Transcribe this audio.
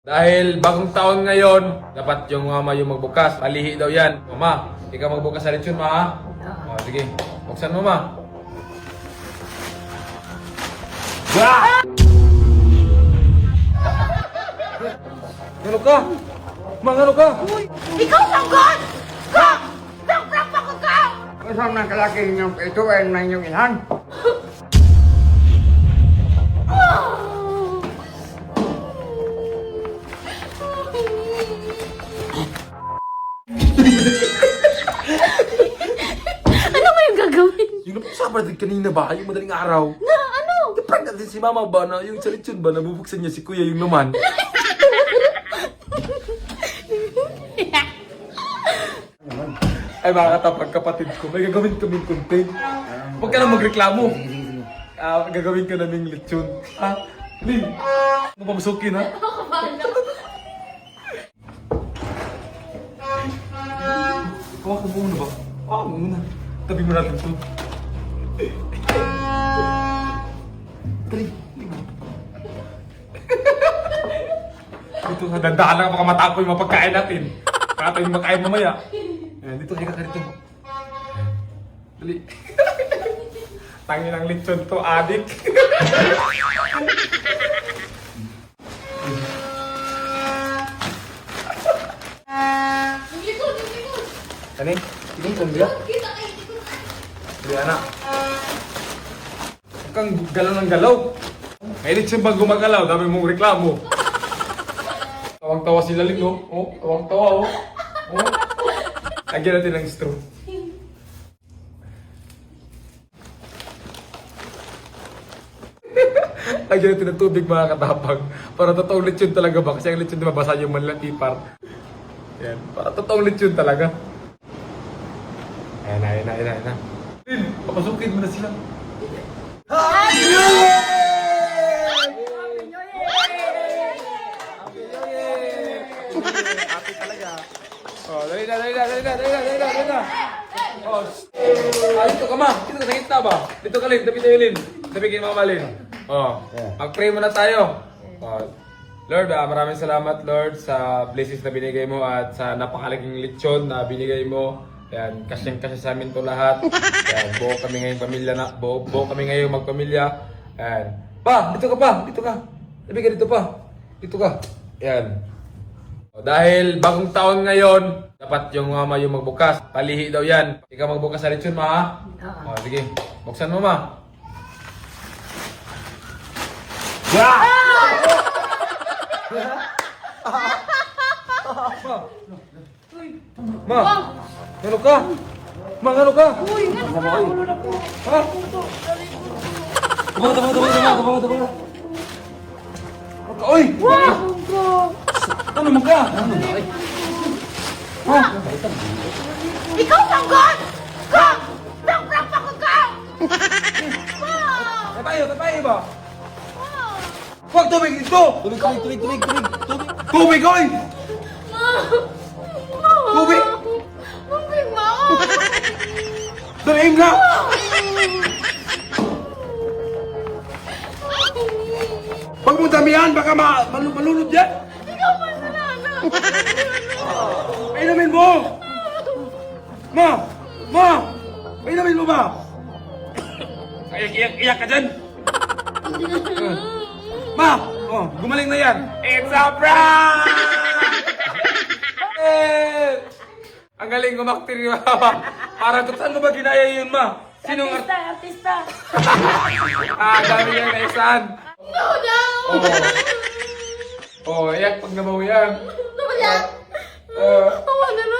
Dahil bagong taon ngayon, dapat yung mama yung magbukas. Malihi daw yan. Mama, ikaw magbukas sa lechon, ma. O, sige. Buksan mo, ma. Ah! Ano ka? Ma, ano ka? Ikaw sanggol! Ka! Prank pa ko ka! Kasama ng kalaki ninyong ito ay na inyong ilhan. Ano ba yung gagawin? Yung napag-usapan natin kanina ba? Yung madaling araw. Na ano? Prank natin si mama ba na yung sa lechon ba? Nabubuksan niya si kuya yung laman. Ay mga katapag kapatid ko, may gagawin kaming content. Huwag ka na magreklamo. Gagawin ka naming lechon. Ha? Ling, mapamasukin ha? Kawa ka muna ba? Kawa mo muna. Tabi mo natin ito. Tari, ling. Dito, dandaan lang baka matapo yung mapagkain natin. Baka tayo makain mamaya. Ayan, dito, higa ka dito. Dali. Tangin ang lechon to, adik. Yung likod, yung likod! Ano? Tingin kong dia? Kita kayo, likod! Dali, anak. Huwag kang galaw ng galaw. May lechon bang gumagalaw? Dami mong reklamo. Tawang-tawa sila Ling, oh. Oh, tawang-tawa, oh. Oh. Lagyan natin ng straw. Lagyan natin ng tubig mga katapang. Para totoong lechon talaga ba? Kasi ang lechon diba basa yung manilang ipar. Yan. Para totoong lechon talaga. Ayan na. Lin, papasukin mo na sila. Happy talaga. Oh, dali na. Oh, dito ka ma. Dito ka sa gitna ba? Dito ka Lin, tabi tayo Lin. Tabi kay Mama Lin. Oh, mag-pray muna tayo. Oh, Lord, maraming salamat Lord sa blessings na binigay mo at sa napakalaking lechon na binigay mo. Yan, kasyang-kasya sa amin to lahat. Yan, buo kami ngayong pamilya na, buo kami ngayong magpamilya. Yan. Pa, dito ka. Tabi ka dito pa. Dito ka. Yan. Dahil bagong taon ngayon, dapat yung mama yung magbukas. Palihi daw yan. Ikaw magbukas sa lechon, ma. O, sige. Buksan mo, ma. Ah! Ma, ano ka? Ma, ano ka? Uy, ano ka? Ulo na po. Ha? Tama. Oy! Wow! Ano mo ka? Ha? Ikaw sanggol! Ka! Prank pa ko ka! Tapayo ba? Huwag tubig dito! Tubig, oy! Tubig! Tubig mo! Daliin nga! Huwag mo damihan, baka malunod yan! Ikaw man sana! Painumin mo! Ma! Painumin mo ba? Iyak ka dyan! Ma! Oh, gumaling na yan! It's a prank! Ang galing kumaktir ni Mama. Parang saan mo ba ginaya yun, Ma? Sinong Artista! dami niyang naisan. No, no! Oh, iyak pag nabawian. Wala! Uh, Wala na!